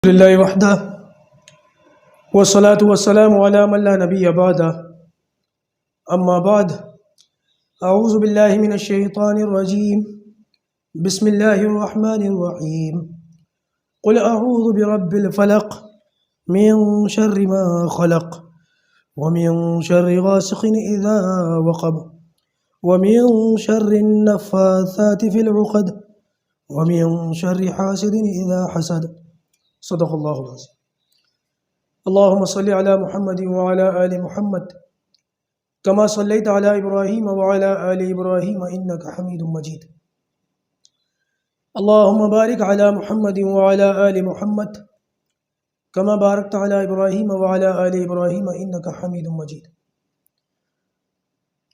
لله وحده والصلاة والسلام على من لا نبي بعده أما بعد أعوذ بالله من الشيطان الرجيم بسم الله الرحمن الرحيم قل أعوذ برب الفلق من شر ما خلق ومن شر غاسق إذا وقب ومن شر النفاثات في العقد ومن شر حاسد إذا حسد صدق اللہ العظیم اللہم صلی علی محمد وعلی آل محمد کما صلیت علی ابراہیم وعلی آل ابراہیم انکا حمید مجید اللہم بارک علی محمد وعلی آل محمد کما بارکت علی ابراہیم وعلی آل ابراہیم انکا حمید مجید۔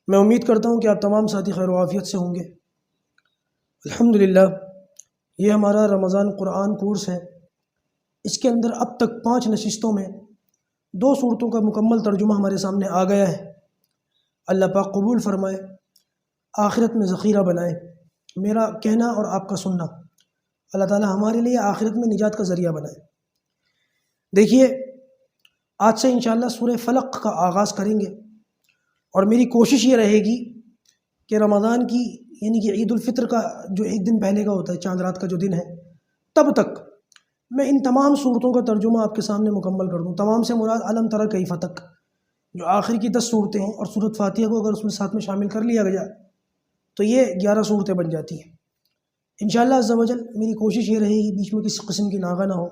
میں امید کرتا ہوں کہ آپ تمام ساتھی خیر و عافیت سے ہوں گے۔ الحمدللہ یہ ہمارا رمضان قرآن کورس ہے۔ اس کے اندر اب تک 5 نشستوں میں 2 صورتوں کا مکمل ترجمہ ہمارے سامنے آ گیا ہے۔ اللہ پاک قبول فرمائے، آخرت میں ذخیرہ بنائے۔ میرا کہنا اور آپ کا سننا اللہ تعالی ہمارے لیے آخرت میں نجات کا ذریعہ بنائے۔ دیکھیے، آج سے انشاءاللہ سورہ فلق کا آغاز کریں گے، اور میری کوشش یہ رہے گی کہ رمضان کی یعنی کہ عید الفطر کا جو ایک دن پہلے کا ہوتا ہے، چاند رات کا جو دن ہے، تب تک میں ان تمام صورتوں کا ترجمہ آپ کے سامنے مکمل کر دوں۔ تمام سے مراد علم تری کیف تک جو آخر کی 10 صورتیں ہیں، اور سورۃ فاتحہ کو اگر اس میں ساتھ میں شامل کر لیا گیا تو یہ 11 صورتیں بن جاتی ہیں انشاءاللہ عز و جل۔ میری کوشش یہ رہے گی بیچ میں کسی قسم کی ناغہ نہ ہو،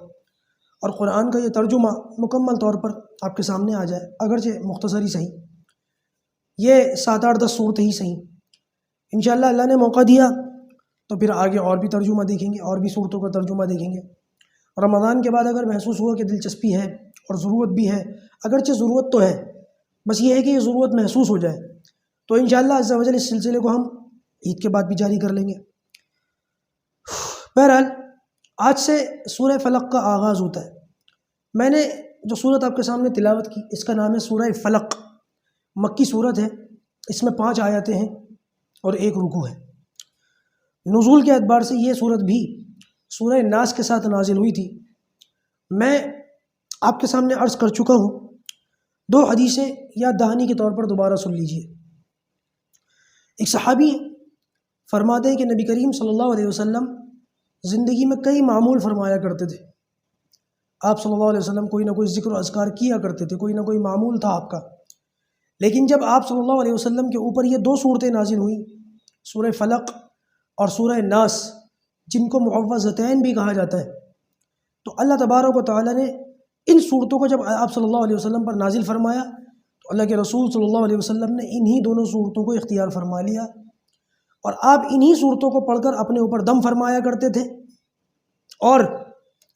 اور قرآن کا یہ ترجمہ مکمل طور پر آپ کے سامنے آ جائے، اگرچہ مختصر ہی صحیح، یہ 7 8 10 صورتیں ہی صحیح۔ انشاءاللہ اللہ نے موقع دیا تو پھر آگے اور بھی ترجمہ دیکھیں گے، اور بھی صورتوں کا ترجمہ دیکھیں گے۔ رمضان کے بعد اگر محسوس ہوا کہ دلچسپی ہے اور ضرورت بھی ہے، اگرچہ ضرورت تو ہے، بس یہ ہے کہ یہ ضرورت محسوس ہو جائے، تو انشاءاللہ عز و جل اس سلسلے کو ہم عید کے بعد بھی جاری کر لیں گے۔ بہرحال آج سے سورہ فلق کا آغاز ہوتا ہے۔ میں نے جو سورت آپ کے سامنے تلاوت کی، اس کا نام ہے سورہ فلق، مکی سورت ہے۔ اس میں 5 آیتیں ہیں اور 1 رکوع ہے۔ نزول کے اعتبار سے یہ سورت بھی سورہ ناس کے ساتھ نازل ہوئی تھی۔ میں آپ کے سامنے عرض کر چکا ہوں، 2 حدیثیں یاد دہانی کے طور پر دوبارہ سن لیجئے۔ ایک صحابی فرماتے ہیں کہ نبی کریم صلی اللہ علیہ وسلم زندگی میں کئی معمول فرمایا کرتے تھے۔ آپ صلی اللہ علیہ وسلم کوئی نہ کوئی ذکر و اذکار کیا کرتے تھے، کوئی نہ کوئی معمول تھا آپ کا۔ لیکن جب آپ صلی اللہ علیہ وسلم کے اوپر یہ 2 صورتیں نازل ہوئیں، سورہ فلق اور سورہ ناس، جن کو معوذتین بھی کہا جاتا ہے، تو اللہ تبارک و تعالیٰ نے ان صورتوں کو جب آپ صلی اللہ علیہ وسلم پر نازل فرمایا تو اللہ کے رسول صلی اللہ علیہ وسلم نے انہی دونوں صورتوں کو اختیار فرما لیا، اور آپ انہی صورتوں کو پڑھ کر اپنے اوپر دم فرمایا کرتے تھے، اور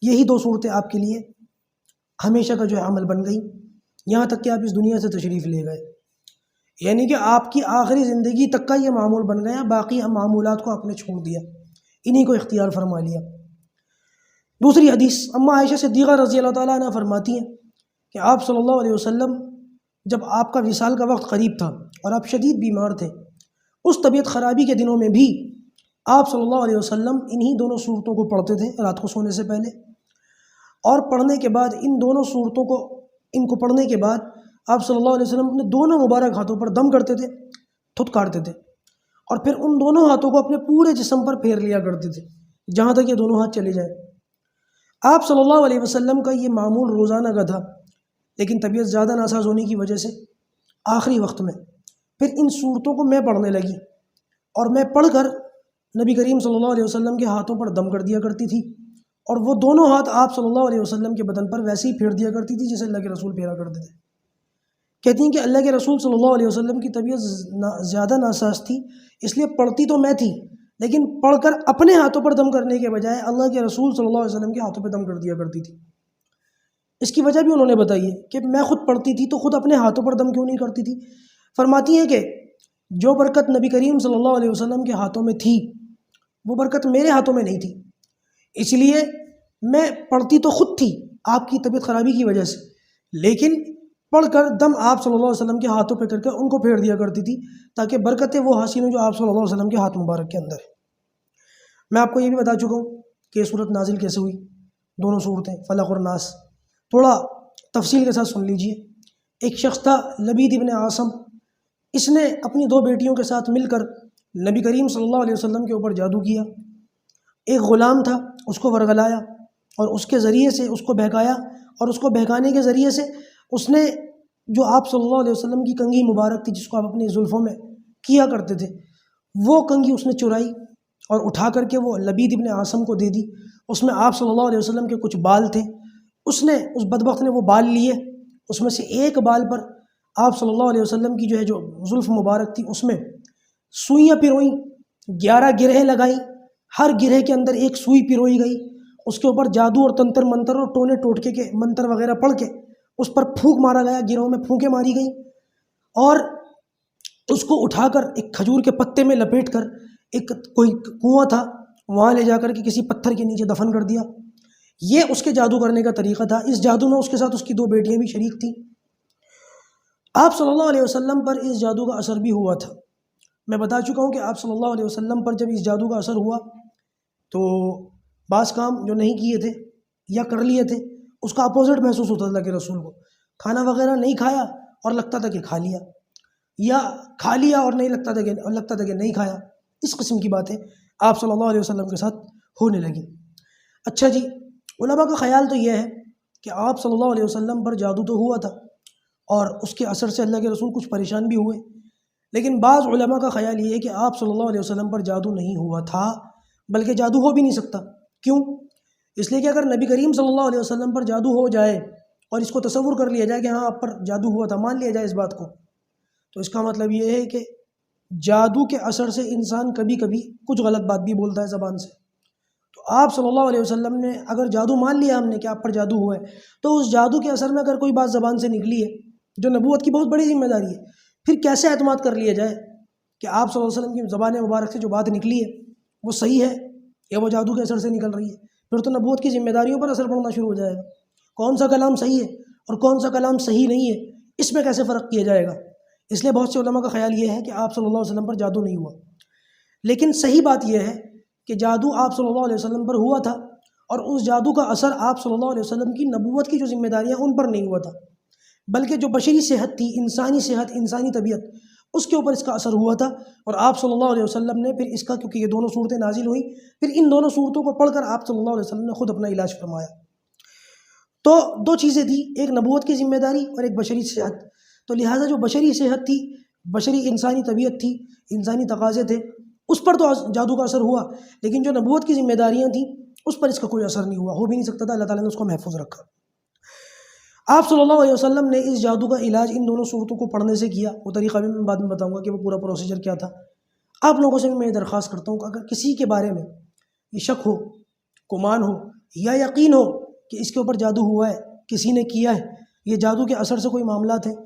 یہی 2 صورتیں آپ کے لیے ہمیشہ کا جو ہے عمل بن گئی، یہاں تک کہ آپ اس دنیا سے تشریف لے گئے، یعنی کہ آپ کی آخری زندگی تک کا یہ معمول بن گیا۔ باقی معمولات کو آپ نے چھوڑ دیا، انہی کو اختیار فرما لیا۔ دوسری حدیث اما عائشہ صدیقہ رضی اللہ تعالیٰ عنہ فرماتی ہیں کہ آپ صلی اللہ علیہ وسلم جب آپ کا وصال کا وقت قریب تھا اور آپ شدید بیمار تھے، اس طبیعت خرابی کے دنوں میں بھی آپ صلی اللہ علیہ وسلم انہی دونوں صورتوں کو پڑھتے تھے رات کو سونے سے پہلے، اور پڑھنے کے بعد ان دونوں صورتوں کو پڑھنے کے بعد آپ صلی اللہ علیہ وسلم اپنے دونوں مبارک ہاتھوں پر دم کرتے تھے، تھتکارتے تھے، اور پھر ان دونوں ہاتھوں کو اپنے پورے جسم پر پھیر لیا کرتے تھے جہاں تک یہ دونوں ہاتھ چلے جائیں۔ آپ صلی اللہ علیہ وسلم کا یہ معمول روزانہ کا تھا، لیکن طبیعت زیادہ ناساز ہونے کی وجہ سے آخری وقت میں پھر ان صورتوں کو میں پڑھنے لگی، اور میں پڑھ کر نبی کریم صلی اللہ علیہ وسلم کے ہاتھوں پر دم کر دیا کرتی تھی، اور وہ دونوں ہاتھ آپ صلی اللہ علیہ وسلم کے بدن پر ویسے ہی پھیر دیا کرتی تھی جیسے اللہ کے رسول پھیرا کرتے تھے۔ کہتی ہیں کہ اللہ کے رسول صلی اللہ علیہ وسلم کی طبیعت زیادہ ناساز تھی، اس لیے پڑھتی تو میں تھی، لیکن پڑھ کر اپنے ہاتھوں پر دم کرنے کے بجائے اللہ کے رسول صلی اللہ علیہ وسلم کے ہاتھوں پہ دم کر دیا کرتی تھی۔ اس کی وجہ بھی انہوں نے بتائی ہے کہ میں خود پڑھتی تھی تو خود اپنے ہاتھوں پر دم کیوں نہیں کرتی تھی۔ فرماتی ہیں کہ جو برکت نبی کریم صلی اللہ علیہ وسلم کے ہاتھوں میں تھی، وہ برکت میرے ہاتھوں میں نہیں تھی، اس لیے میں پڑھتی تو خود تھی آپ کی طبیعت خرابی کی وجہ سے، لیکن پڑھ کر دم آپ صلی اللہ علیہ وسلم کے ہاتھوں پہ کر کے ان کو پھیر دیا کرتی تھی، تاکہ برکتیں وہ حاصل ہوں جو آپ صلی اللہ علیہ وسلم کے ہاتھ مبارک کے اندر ہے۔ میں آپ کو یہ بھی بتا چکا ہوں کہ یہ صورت نازل کیسے ہوئی۔ دونوں صورتیں فلق اور ناس، تھوڑا تفصیل کے ساتھ سن لیجئے۔ ایک شخص تھا لبید ابن عاصم، اس نے اپنی 2 بیٹیوں کے ساتھ مل کر نبی کریم صلی اللہ علیہ وسلم کے اوپر جادو کیا۔ ایک غلام تھا، اس کو ورگلایا اور اس کے ذریعے سے اس کو بہکایا، اور اس کو بہکانے کے ذریعے سے اس نے جو آپ صلی اللہ علیہ وسلم کی کنگھی مبارک تھی، جس کو آپ اپنی زلفوں میں کیا کرتے تھے، وہ کنگھی اس نے چرائی اور اٹھا کر کے وہ لبید ابن عاصم کو دے دی۔ اس میں آپ صلی اللہ علیہ وسلم کے کچھ بال تھے، اس بدبخت نے وہ بال لیے، اس میں سے ایک بال پر آپ صلی اللہ علیہ وسلم کی جو زلف مبارک تھی اس میں سوئیاں پروئیں، 11 گرہیں لگائیں، ہر گرہ کے اندر ایک سوئی پروئی گئی، اس کے اوپر جادو اور تنتر منتر اور ٹونے ٹوٹکے کے منتر وغیرہ پڑھ کے اس پر پھونک مارا گیا، گرہوں میں پھونکیں ماری گئیں، اور اس کو اٹھا کر ایک کھجور کے پتے میں لپیٹ کر ایک کوئی کنواں تھا وہاں لے جا کر کے کسی پتھر کے نیچے دفن کر دیا۔ یہ اس کے جادو کرنے کا طریقہ تھا۔ اس جادو میں اس کے ساتھ اس کی 2 بیٹیاں بھی شریک تھیں۔ آپ صلی اللہ علیہ وسلم پر اس جادو کا اثر بھی ہوا تھا۔ میں بتا چکا ہوں کہ آپ صلی اللہ علیہ وسلم پر جب اس جادو کا اثر ہوا تو بعض کام جو نہیں کیے تھے یا کر لیے تھے اس کا اپوزٹ محسوس ہوتا تھا کہ رسول کو کھانا وغیرہ نہیں کھایا اور لگتا تھا کہ کھا لیا، یا کھا لیا اور نہیں لگتا تھا کہ نہیں کھایا۔ اس قسم کی باتیں آپ صلی اللہ علیہ وسلم کے ساتھ ہونے لگیں۔ اچھا جی، علماء کا خیال تو یہ ہے کہ آپ صلی اللہ علیہ وسلم پر جادو تو ہوا تھا اور اس کے اثر سے اللہ کے رسول کچھ پریشان بھی ہوئے، لیکن بعض علماء کا خیال یہ ہے کہ آپ صلی اللہ علیہ وسلم پر جادو نہیں ہوا تھا، بلکہ جادو ہو بھی نہیں سکتا۔ کیوں؟ اس لیے کہ اگر نبی کریم صلی اللہ علیہ وسلم پر جادو ہو جائے اور اس کو تصور کر لیا جائے کہ ہاں آپ پر جادو ہوا تھا، مان لیا جائے اس بات کو، تو اس کا مطلب یہ ہے کہ جادو کے اثر سے انسان کبھی کبھی کچھ غلط بات بھی بولتا ہے زبان سے۔ تو آپ صلی اللہ علیہ وسلم نے اگر جادو مان لیا ہم نے کہ آپ پر جادو ہوا ہے، تو اس جادو کے اثر میں اگر کوئی بات زبان سے نکلی ہے جو نبوت کی بہت بڑی ذمہ داری ہے، پھر کیسے اعتماد کر لیا جائے کہ آپ صلی اللہ علیہ وسلم کی زبان مبارک سے جو بات نکلی ہے وہ صحیح ہے یا وہ جادو کے اثر سے نکل رہی ہے؟ پھر تو نبوت کی ذمہ داریوں پر اثر پڑنا شروع ہو جائے گا۔ کون سا کلام صحیح ہے اور کون سا کلام صحیح نہیں ہے، اس میں کیسے فرق کیا جائے گا؟ اس لیے بہت سے علماء کا خیال یہ ہے کہ آپ صلی اللہ علیہ وسلم پر جادو نہیں ہوا، لیکن صحیح بات یہ ہے کہ جادو آپ صلی اللہ علیہ وسلم پر ہوا تھا، اور اس جادو کا اثر آپ صلی اللہ علیہ وسلم کی نبوت کی جو ذمہ داریاں ان پر نہیں ہوا تھا، بلکہ جو بشری صحت تھی، انسانی صحت، انسانی طبیعت، اس کے اوپر اس کا اثر ہوا تھا۔ اور آپ صلی اللہ علیہ وسلم نے پھر اس کا، کیونکہ یہ دونوں صورتیں نازل ہوئیں، پھر ان دونوں صورتوں کو پڑھ کر آپ صلی اللہ علیہ وسلم نے خود اپنا علاج فرمایا۔ تو 2 چیزیں تھیں، ایک نبوت کی ذمہ داری اور ایک بشری صحت۔ تو لہٰذا جو بشری صحت تھی، بشری انسانی طبیعت تھی، انسانی تقاضے تھے، اس پر تو جادو کا اثر ہوا، لیکن جو نبوت کی ذمہ داریاں تھیں اس پر اس کا کوئی اثر نہیں ہوا، ہو بھی نہیں سکتا تھا، اللہ تعالیٰ نے اس کو محفوظ رکھا۔ آپ صلی اللہ علیہ وسلم نے اس جادو کا علاج ان دونوں صورتوں کو پڑھنے سے کیا۔ وہ طریقہ بھی میں بعد میں بتاؤں گا کہ وہ پورا پروسیجر کیا تھا۔ آپ لوگوں سے بھی میں درخواست کرتا ہوں کہ اگر کسی کے بارے میں یہ شک ہو، گمان ہو یا یقین ہو کہ اس کے اوپر جادو ہوا ہے، کسی نے کیا ہے، یہ جادو کے اثر سے کوئی معاملات ہیں،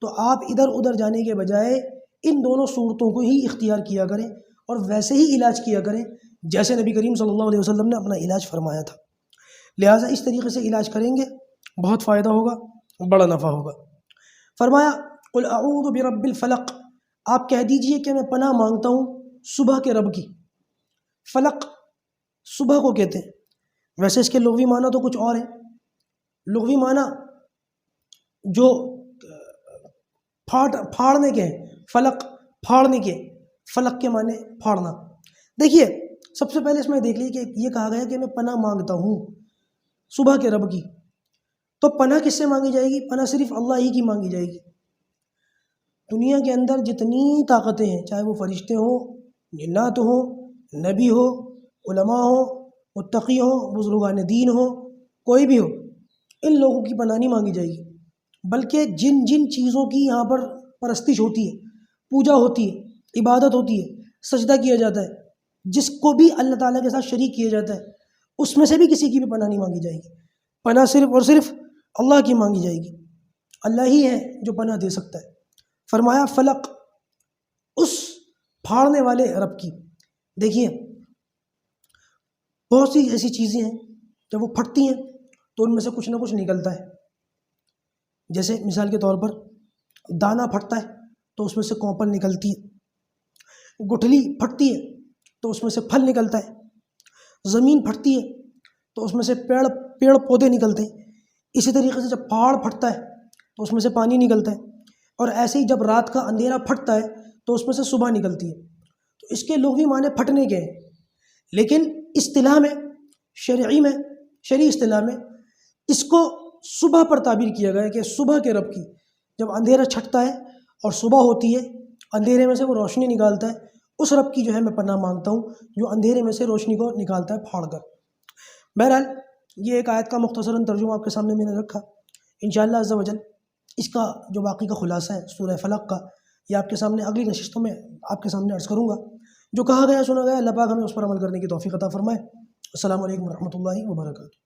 تو آپ ادھر ادھر جانے کے بجائے ان دونوں صورتوں کو ہی اختیار کیا کریں اور ویسے ہی علاج کیا کریں جیسے نبی کریم صلی اللہ علیہ وسلم نے اپنا علاج فرمایا تھا۔ لہٰذا اس طریقے سے علاج کریں گے، بہت فائدہ ہوگا، بڑا نفع ہوگا۔ فرمایا قل اعوذ برب الفلق، آپ کہہ دیجئے کہ میں پناہ مانگتا ہوں صبح کے رب کی۔ فلق صبح کو کہتے ہیں، ویسے اس کے لغوی معنی تو کچھ اور ہے۔ لغوی معنی جو پھاڑنے کے ہیں، فلق پھاڑنے کے، فلق کے معنی پھاڑنا۔ دیکھیے سب سے پہلے اس میں دیکھ لیجیے کہ یہ کہا گیا کہ میں پناہ مانگتا ہوں صبح کے رب کی، تو پناہ کس سے مانگی جائے گی؟ پناہ صرف اللہ ہی کی مانگی جائے گی۔ دنیا کے اندر جتنی طاقتیں ہیں، چاہے وہ فرشتے ہوں، جنات ہوں، نبی ہو، علماء ہوں، متقی ہوں، بزرگان دین ہوں، کوئی بھی ہو، ان لوگوں کی پناہ نہیں مانگی جائے گی، بلکہ جن جن چیزوں کی یہاں پر پرستش ہوتی ہے، پوجا ہوتی ہے، عبادت ہوتی ہے، سجدہ کیا جاتا ہے، جس کو بھی اللہ تعالیٰ کے ساتھ شریک کیا جاتا ہے، اس میں سے بھی کسی کی بھی پناہ نہیں مانگی جائے گی۔ پناہ صرف اور صرف اللہ کی مانگی جائے گی، اللہ ہی ہے جو پناہ دے سکتا ہے۔ فرمایا فلق، اس پھاڑنے والے رب کی۔ دیکھیے بہت سی ایسی چیزیں ہیں جب وہ پھٹتی ہیں تو ان میں سے کچھ نہ کچھ نکلتا ہے، جیسے مثال کے طور پر دانہ پھٹتا ہے تو اس میں سے کونپل نکلتی ہے، گٹھلی پھٹتی ہے تو اس میں سے پھل نکلتا ہے، زمین پھٹتی ہے تو اس میں سے پیڑ پودے نکلتے ہیں، اسی طریقے سے جب پہاڑ پھٹتا ہے تو اس میں سے پانی نکلتا ہے، اور ایسے ہی جب رات کا اندھیرا پھٹتا ہے تو اس میں سے صبح نکلتی ہے۔ تو اس کے لغوی معنی پھٹنے کے ہیں، لیکن اصطلاح میں، شرعی اصطلاح میں اس کو صبح پر تعبیر کیا گیا ہے کہ صبح کے رب کی، جب اندھیرا چھٹتا ہے اور صبح ہوتی ہے، اندھیرے میں سے وہ روشنی نکالتا ہے، اس رب کی جو ہے میں پناہ مانگتا ہوں جو اندھیرے میں سے روشنی کو نکالتا ہے پھاڑ کر۔ بہرحال یہ ایک آیت کا مختصراً ترجمہ آپ کے سامنے میں نے رکھا، انشاءاللہ عز و جل اس کا جو باقی کا خلاصہ ہے سورہ فلق کا، یہ آپ کے سامنے اگلی نشستوں میں آپ کے سامنے عرض کروں گا۔ جو کہا گیا سنا گیا، اللہ پاک ہمیں اس پر عمل کرنے کی توفیق عطا فرمائے۔ السلام علیکم ورحمۃ اللہ وبرکاتہ۔